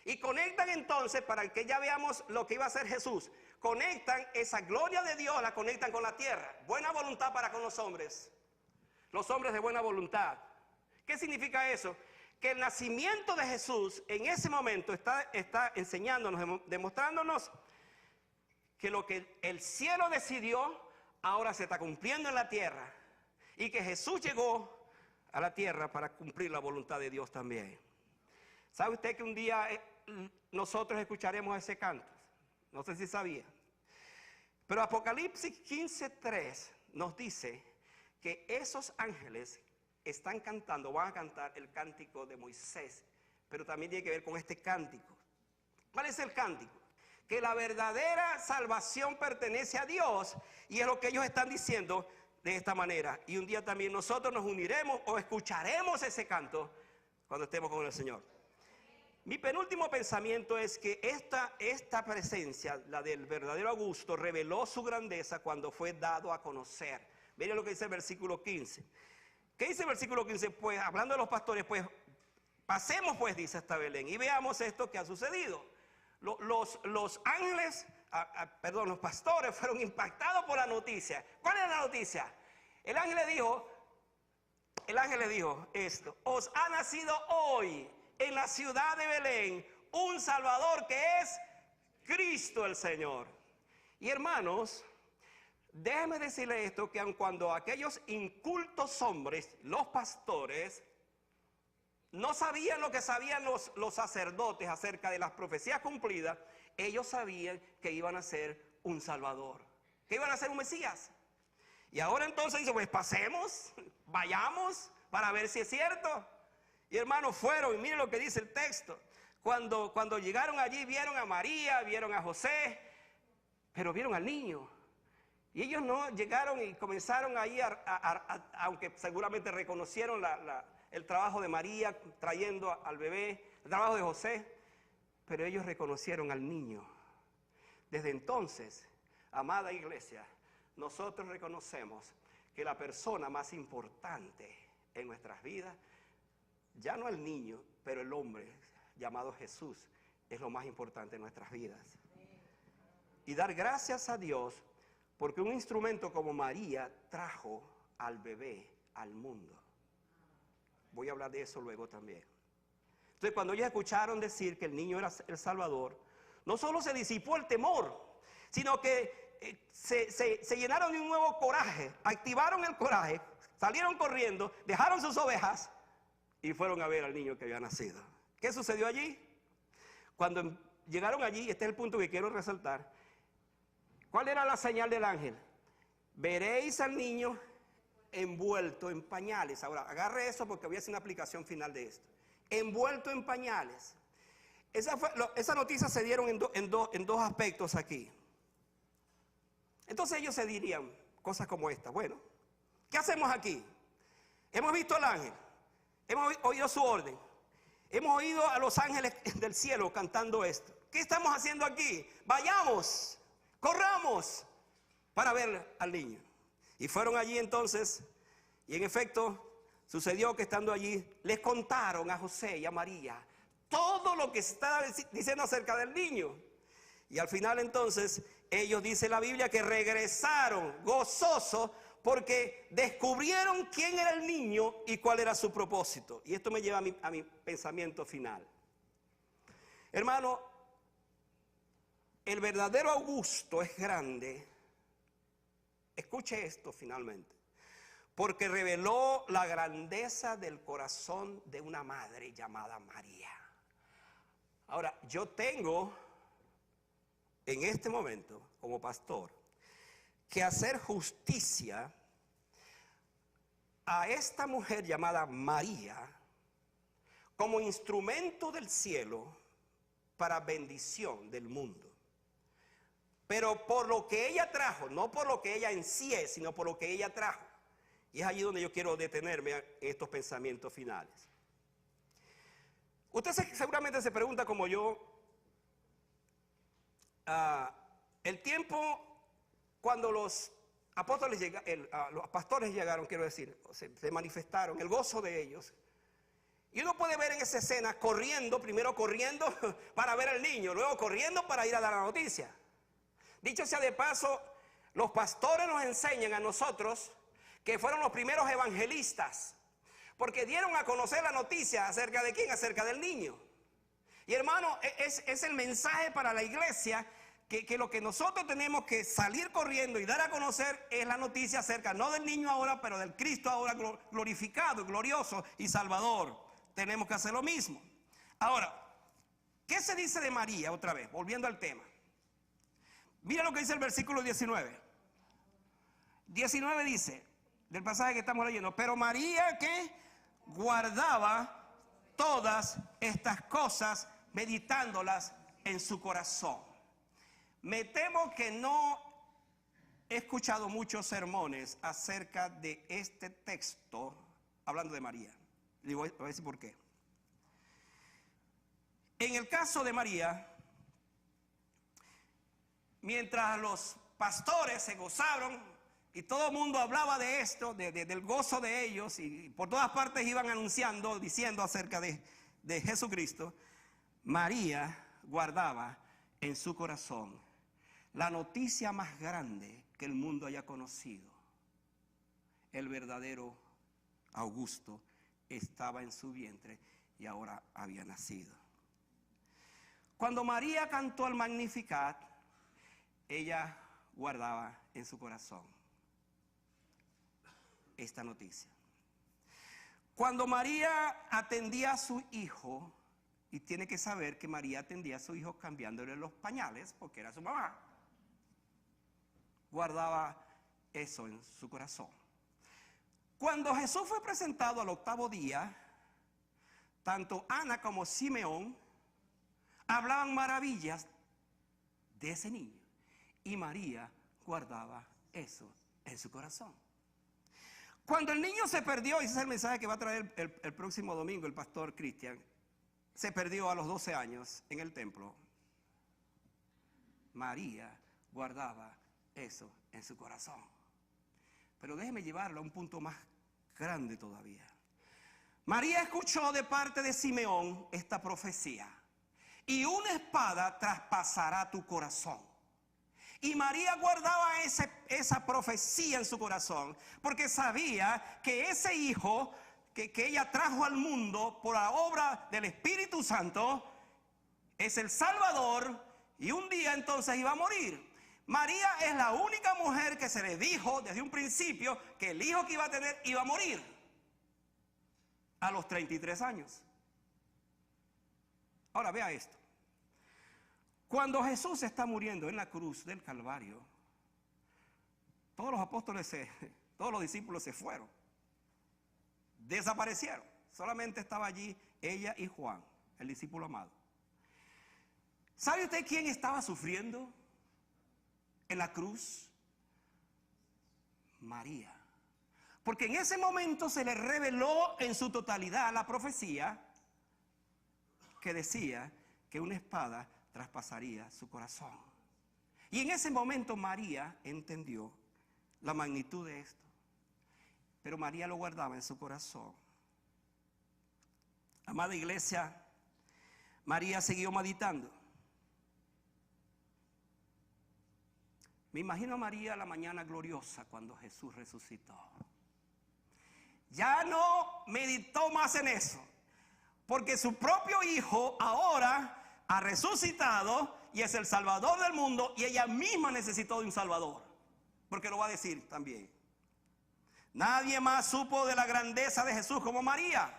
Y conectan entonces, para que ya veamos lo que iba a hacer Jesús, conectan esa gloria de Dios, la conectan con la tierra. Buena voluntad para con los hombres de buena voluntad. ¿Qué significa eso? Que el nacimiento de Jesús en ese momento está enseñándonos, demostrándonos que lo que el cielo decidió, ahora se está cumpliendo en la tierra. Y que Jesús llegó a la tierra para cumplir la voluntad de Dios también. ¿Sabe usted que un día nosotros escucharemos ese canto? No sé si sabía. Pero Apocalipsis 15:3 nos dice que esos ángeles están cantando, van a cantar el cántico de Moisés, pero también tiene que ver con este cántico. ¿Cuál es el cántico? Que la verdadera salvación pertenece a Dios, y es lo que ellos están diciendo de esta manera. Y un día también nosotros nos uniremos o escucharemos ese canto cuando estemos con el Señor. Mi penúltimo pensamiento es que esta presencia, la del verdadero Augusto, reveló su grandeza cuando fue dado a conocer. Miren lo que dice el versículo 15. ¿Qué dice el versículo 15? Pues hablando de los pastores, pues pasemos pues, dice, hasta Belén y veamos esto que ha sucedido. Los ángeles, los pastores fueron impactados por la noticia. ¿Cuál es la noticia? El ángel le dijo esto: os ha nacido hoy en la ciudad de Belén un Salvador, que es Cristo el Señor. Y hermanos, déjenme decirle esto, que aun cuando aquellos incultos hombres, los pastores, no sabían lo que sabían los sacerdotes acerca de las profecías cumplidas, ellos sabían que iban a ser un Salvador, que iban a ser un Mesías. Y ahora entonces dice, pues pasemos, vayamos para ver si es cierto. Y hermanos, fueron, y miren lo que dice el texto. Cuando llegaron allí, vieron a María, vieron a José, pero vieron al niño. Y ellos no llegaron y comenzaron ahí, aunque seguramente reconocieron el trabajo de María trayendo al bebé, el trabajo de José, pero ellos reconocieron al niño. Desde entonces, amada iglesia, nosotros reconocemos que la persona más importante en nuestras vidas, ya no el niño, pero el hombre llamado Jesús, es lo más importante en nuestras vidas. Y dar gracias a Dios porque un instrumento como María trajo al bebé al mundo. Voy a hablar de eso luego también. Entonces, cuando ellos escucharon decir que el niño era el Salvador, no solo se disipó el temor, sino que se llenaron de un nuevo coraje, activaron el coraje, salieron corriendo, dejaron sus ovejas y fueron a ver al niño que había nacido. ¿Qué sucedió allí? Cuando llegaron allí, este es el punto que quiero resaltar. ¿Cuál era la señal del ángel? Veréis al niño envuelto en pañales. Ahora, agarre eso porque voy a hacer una aplicación final de esto. Envuelto en pañales. Esa noticia se dieron en dos aspectos aquí. Entonces ellos se dirían cosas como esta. Bueno, ¿qué hacemos aquí? Hemos visto al ángel, hemos oído su orden, hemos oído a los ángeles del cielo cantando esto. ¿Qué estamos haciendo aquí? Vayamos, corramos para ver al niño. Y fueron allí entonces, y en efecto sucedió que estando allí les contaron a José y a María todo lo que estaba diciendo acerca del niño. Y al final entonces ellos, dice la Biblia, que regresaron gozosos porque descubrieron quién era el niño y cuál era su propósito. Y esto me lleva a mi pensamiento final. Hermano, el verdadero Augusto es grande. Escuche esto finalmente. Porque reveló la grandeza del corazón de una madre llamada María. Ahora, yo tengo en este momento, como pastor, que hacer justicia a esta mujer llamada María como instrumento del cielo para bendición del mundo. Pero por lo que ella trajo, no por lo que ella en sí es, sino por lo que ella trajo. Y es allí donde yo quiero detenerme en estos pensamientos finales. Usted seguramente se pregunta como yo, el tiempo cuando los apóstoles los pastores llegaron, quiero decir, se manifestaron, el gozo de ellos. Y uno puede ver en esa escena corriendo, primero corriendo para ver al niño, luego corriendo para ir a dar la noticia. Dicho sea de paso, los pastores nos enseñan a nosotros que fueron los primeros evangelistas, porque dieron a conocer la noticia acerca de quién, acerca del niño. Y hermano, es el mensaje para la iglesia que lo que nosotros tenemos que salir corriendo y dar a conocer es la noticia acerca, no del niño ahora, pero del Cristo ahora glorificado, glorioso y Salvador. Tenemos que hacer lo mismo. Ahora, ¿qué se dice de María otra vez? Volviendo al tema. Mira lo que dice el versículo 19. 19 dice, del pasaje que estamos leyendo, pero María que guardaba todas estas cosas, meditándolas en su corazón. Me temo que no he escuchado muchos sermones acerca de este texto, hablando de María. Le voy a decir por qué. En el caso de María, mientras los pastores se gozaron y todo el mundo hablaba de esto, del gozo de ellos, y por todas partes iban anunciando, diciendo acerca de Jesucristo, María guardaba en su corazón la noticia más grande que el mundo haya conocido. El verdadero Augusto estaba en su vientre y ahora había nacido. Cuando María cantó el Magnificat, ella guardaba en su corazón esta noticia. Cuando María atendía a su hijo, y tiene que saber que María atendía a su hijo cambiándole los pañales porque era su mamá, guardaba eso en su corazón. Cuando Jesús fue presentado al 8º día, tanto Ana como Simeón hablaban maravillas de ese niño, y María guardaba eso en su corazón. Cuando el niño se perdió, ese es el mensaje que va a traer el próximo domingo el pastor Cristian, se perdió a los 12 años en el templo, María guardaba eso en su corazón. Pero déjeme llevarlo a un punto más grande todavía. María escuchó de parte de Simeón esta profecía: y una espada traspasará tu corazón. Y María guardaba esa profecía en su corazón, porque sabía que ese hijo que ella trajo al mundo por la obra del Espíritu Santo es el Salvador, y un día entonces iba a morir. María es la única mujer que se le dijo desde un principio que el hijo que iba a tener iba a morir a los 33 años. Ahora vea esto. Cuando Jesús está muriendo en la cruz del Calvario, todos los apóstoles, todos los discípulos se fueron, desaparecieron. Solamente estaba allí ella y Juan, el discípulo amado. ¿Sabe usted quién estaba sufriendo en la cruz? María. Porque en ese momento se le reveló en su totalidad la profecía que decía que una espada traspasaría su corazón. Y en ese momento María entendió la magnitud de esto. Pero María lo guardaba en su corazón. Amada iglesia, María siguió meditando. Me imagino a María la mañana gloriosa cuando Jesús resucitó. Ya no meditó más en eso, porque su propio hijo ahora ha resucitado y es el Salvador del mundo, y ella misma necesitó de un Salvador, porque lo va a decir también. Nadie más supo de la grandeza de Jesús como María.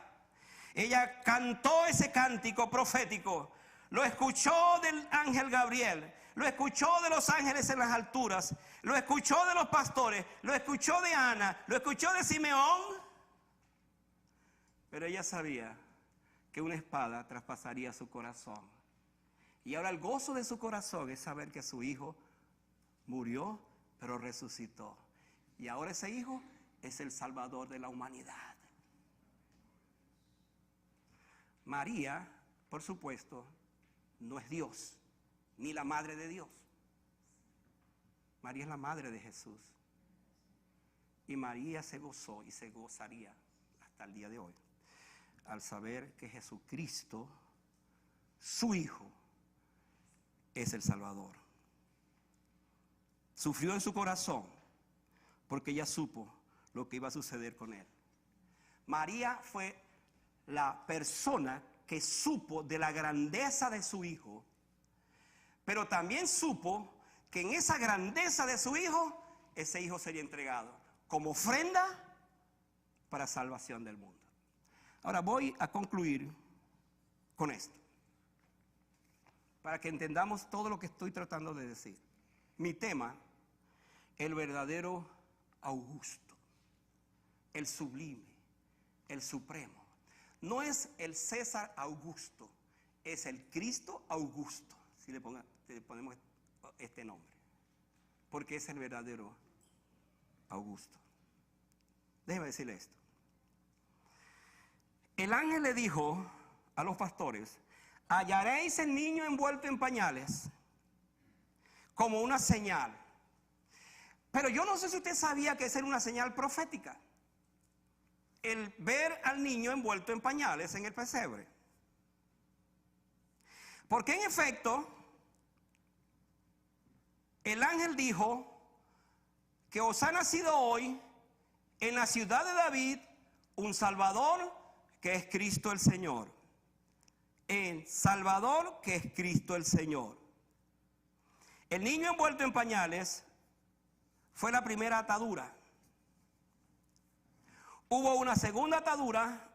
Ella cantó ese cántico profético, lo escuchó del ángel Gabriel, lo escuchó de los ángeles en las alturas, lo escuchó de los pastores, lo escuchó de Ana, lo escuchó de Simeón. Pero ella sabía que una espada traspasaría su corazón. Y ahora el gozo de su corazón es saber que su hijo murió, pero resucitó. Y ahora ese hijo es el Salvador de la humanidad. María, por supuesto, no es Dios, ni la madre de Dios. María es la madre de Jesús. Y María se gozó y se gozaría hasta el día de hoy al saber que Jesucristo, su hijo, es el Salvador. Sufrió en su corazón porque ella supo lo que iba a suceder con él. María fue la persona que supo de la grandeza de su hijo, pero también supo que en esa grandeza de su hijo, ese hijo sería entregado como ofrenda para salvación del mundo. Ahora voy a concluir con esto, para que entendamos todo lo que estoy tratando de decir. Mi tema, el verdadero Augusto, el sublime, el supremo. No es el César Augusto, es el Cristo Augusto, si le ponemos este nombre, porque es el verdadero Augusto. Déjeme decirle esto. El ángel le dijo a los pastores: hallaréis el niño envuelto en pañales como una señal. Pero yo no sé si usted sabía que esa era una señal profética, el ver al niño envuelto en pañales en el pesebre. Porque en efecto, el ángel dijo que os ha nacido hoy en la ciudad de David un Salvador, que es Cristo el Señor. El Salvador, que es Cristo el Señor. El niño envuelto en pañales fue la primera atadura. Hubo una segunda atadura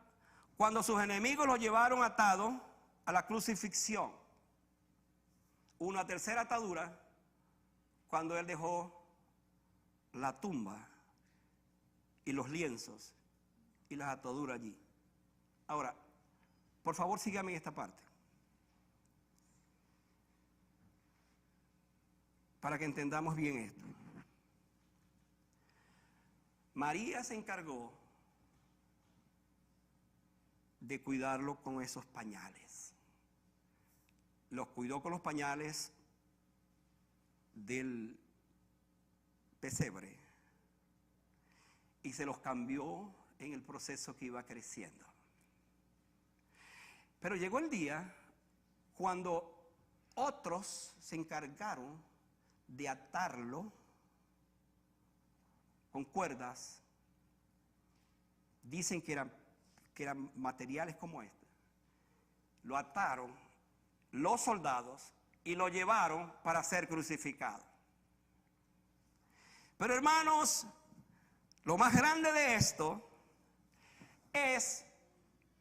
cuando sus enemigos lo llevaron atado a la crucifixión. Una tercera atadura cuando él dejó la tumba y los lienzos y las ataduras allí. Ahora, por favor, sígame en esta parte, para que entendamos bien esto. María se encargó de cuidarlo con esos pañales. Los cuidó con los pañales del pesebre y se los cambió en el proceso que iba creciendo. Pero llegó el día cuando otros se encargaron de atarlo con cuerdas. Dicen que eran materiales como este. Lo ataron los soldados y lo llevaron para ser crucificado. Pero hermanos, lo más grande de esto es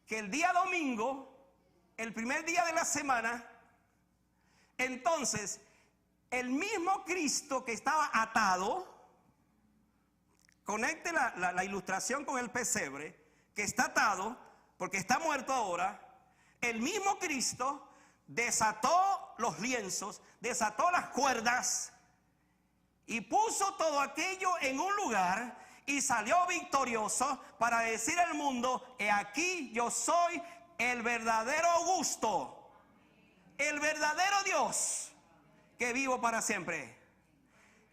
que el día domingo, el primer día de la semana, entonces el mismo Cristo que estaba atado, conecte la ilustración con el pesebre, que está atado porque está muerto ahora, el mismo Cristo desató los lienzos, desató las cuerdas y puso todo aquello en un lugar y salió victorioso para decir al mundo: he aquí yo soy el verdadero Augusto, el verdadero Dios que vivo para siempre.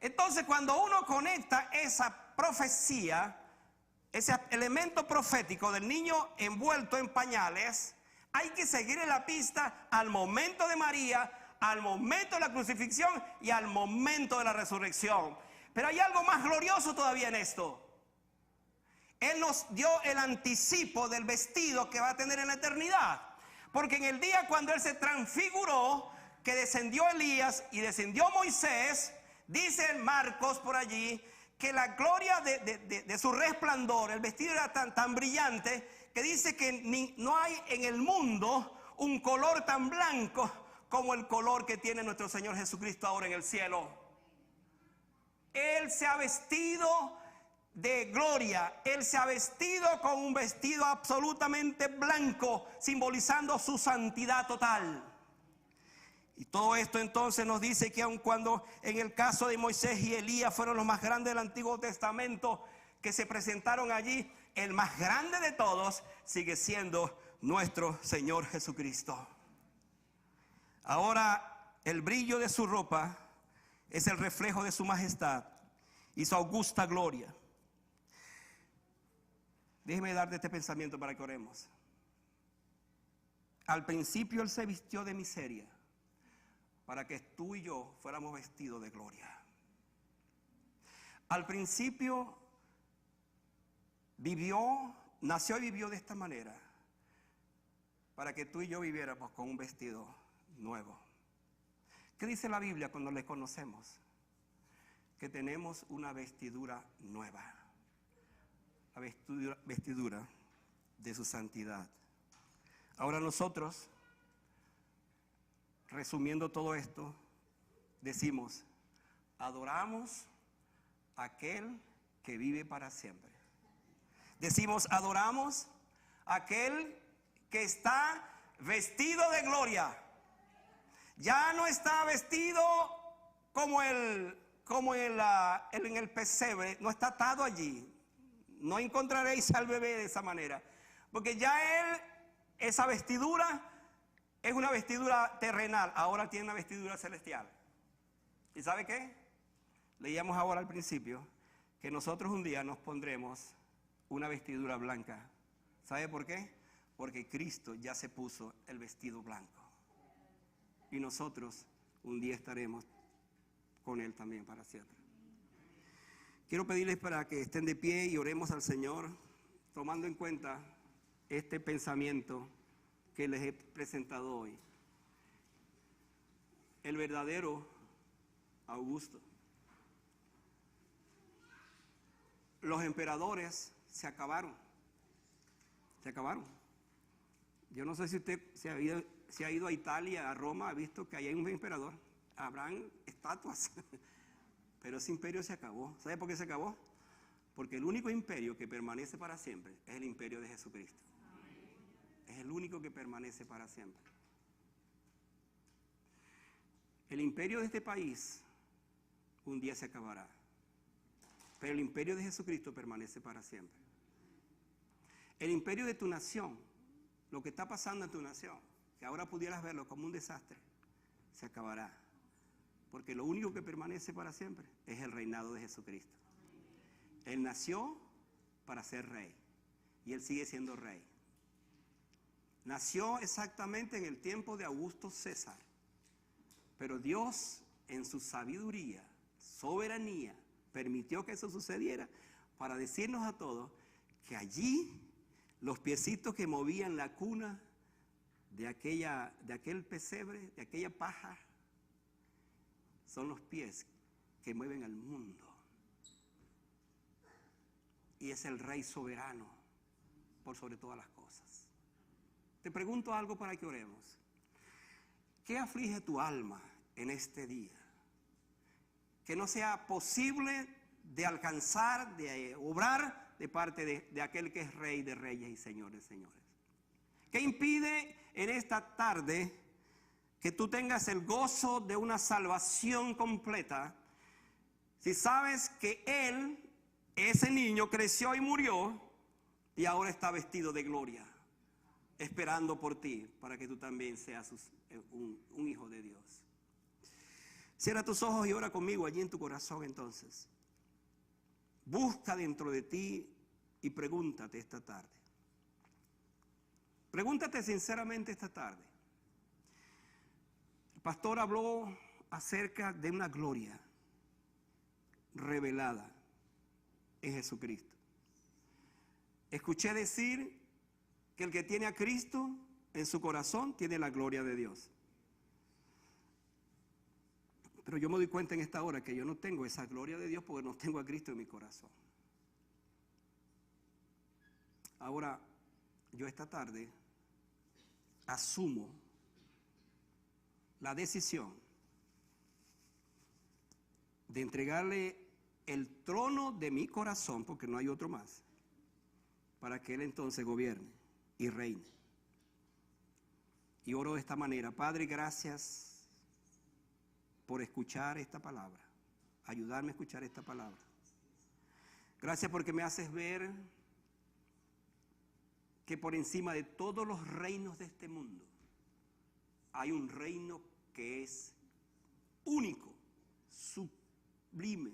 Entonces, cuando uno conecta esa profecía, ese elemento profético del niño envuelto en pañales, hay que seguir en la pista al momento de María, al momento de la crucifixión y al momento de la resurrección. Pero hay algo más glorioso todavía en esto. Él nos dio el anticipo del vestido que va a tener en la eternidad. Porque en el día cuando Él se transfiguró, que descendió Elías y descendió Moisés, dice Marcos por allí, que la gloria de su resplandor, el vestido era tan brillante, que dice que no hay en el mundo un color tan blanco como el color que tiene nuestro Señor Jesucristo ahora en el cielo. Él se ha vestido de gloria, Él se ha vestido con un vestido absolutamente blanco, simbolizando su santidad total. Y todo esto entonces nos dice que aun cuando en el caso de Moisés y Elías fueron los más grandes del Antiguo Testamento que se presentaron allí, el más grande de todos sigue siendo nuestro Señor Jesucristo. Ahora el brillo de su ropa es el reflejo de su majestad y su augusta gloria. Déjeme darle este pensamiento para que oremos. Al principio Él se vistió de miseria para que tú y yo fuéramos vestidos de gloria. Al principio nació y vivió de esta manera para que tú y yo viviéramos con un vestido nuevo. ¿Qué dice la Biblia cuando le conocemos? Que tenemos una vestidura nueva. La vestidura de su santidad. Ahora nosotros, resumiendo todo esto, decimos, adoramos a aquel que vive para siempre. Decimos, adoramos a aquel que está vestido de gloria. Ya no está vestido como en el pesebre, no está atado allí. No encontraréis al bebé de esa manera, porque ya él, esa vestidura es una vestidura terrenal, ahora tiene una vestidura celestial. ¿Y sabe qué? Leíamos ahora al principio que nosotros un día nos pondremos una vestidura blanca. ¿Sabe por qué? Porque Cristo ya se puso el vestido blanco. Y nosotros un día estaremos con Él también para siempre. Quiero pedirles para que estén de pie y oremos al Señor, tomando en cuenta este pensamiento que les he presentado hoy. El verdadero Augusto. Los emperadores se acabaron. Se acabaron. Yo no sé si usted se ha ido a Italia, a Roma, ha visto que ahí hay un emperador. Habrán estatuas. Pero ese imperio se acabó. ¿Sabe por qué se acabó? Porque el único imperio que permanece para siempre es el imperio de Jesucristo. Es el único que permanece para siempre. El imperio de este país un día se acabará. Pero el imperio de Jesucristo permanece para siempre. El imperio de tu nación, lo que está pasando en tu nación, que ahora pudieras verlo como un desastre, se acabará. Porque lo único que permanece para siempre es el reinado de Jesucristo. Él nació para ser rey y Él sigue siendo rey. Nació exactamente en el tiempo de Augusto César, pero Dios en su sabiduría, soberanía, permitió que eso sucediera para decirnos a todos que allí los piecitos que movían la cuna de aquel pesebre, de aquella paja, son los pies que mueven al mundo. Y es el Rey soberano por sobre todas las cosas. Te pregunto algo para que oremos. ¿Qué aflige tu alma en este día? Que no sea posible de alcanzar, de obrar de parte de aquel que es Rey de reyes y Señor de señores. ¿Qué impide en esta tarde que tú tengas el gozo de una salvación completa si sabes que Él, ese niño, creció y murió y ahora está vestido de gloria, esperando por ti para que tú también seas un hijo de Dios? Cierra tus ojos y ora conmigo allí en tu corazón entonces. Busca dentro de ti y pregúntate esta tarde. Pregúntate sinceramente esta tarde. El pastor habló acerca de una gloria revelada en Jesucristo. Escuché decir que el que tiene a Cristo en su corazón tiene la gloria de Dios. Pero yo me doy cuenta en esta hora que yo no tengo esa gloria de Dios porque no tengo a Cristo en mi corazón. Ahora, yo esta tarde asumo la decisión de entregarle el trono de mi corazón, porque no hay otro más, para que Él entonces gobierne y reine. Y oro de esta manera: Padre, gracias por escuchar esta palabra, ayudarme a escuchar esta palabra. Gracias porque me haces ver que por encima de todos los reinos de este mundo hay un reino que es único, sublime,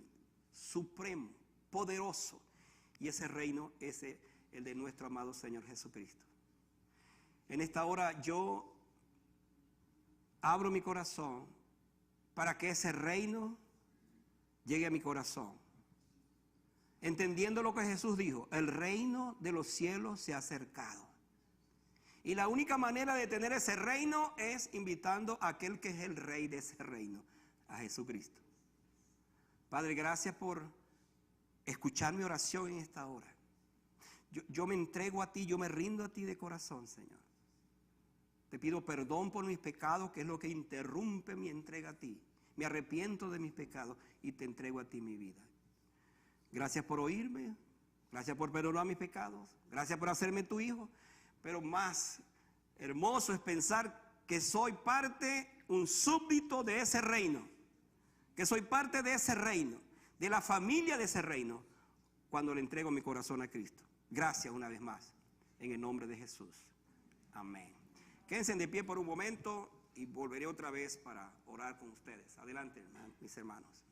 supremo, poderoso, y ese reino es el de nuestro amado Señor Jesucristo. En esta hora yo abro mi corazón para que ese reino llegue a mi corazón, entendiendo lo que Jesús dijo: el reino de los cielos se ha acercado. Y la única manera de tener ese reino es invitando a aquel que es el rey de ese reino, a Jesucristo. Padre, gracias por escuchar mi oración en esta hora. Yo me entrego a ti, yo me rindo a ti de corazón, Señor. Te pido perdón por mis pecados, que es lo que interrumpe mi entrega a ti. Me arrepiento de mis pecados y te entrego a ti mi vida. Gracias por oírme, gracias por perdonar mis pecados, gracias por hacerme tu hijo. Pero más hermoso es pensar que soy parte, un súbdito de ese reino, que soy parte de ese reino, de la familia de ese reino, cuando le entrego mi corazón a Cristo. Gracias una vez más, en el nombre de Jesús. Amén. Quédense de pie por un momento y volveré otra vez para orar con ustedes. Adelante, mis hermanos.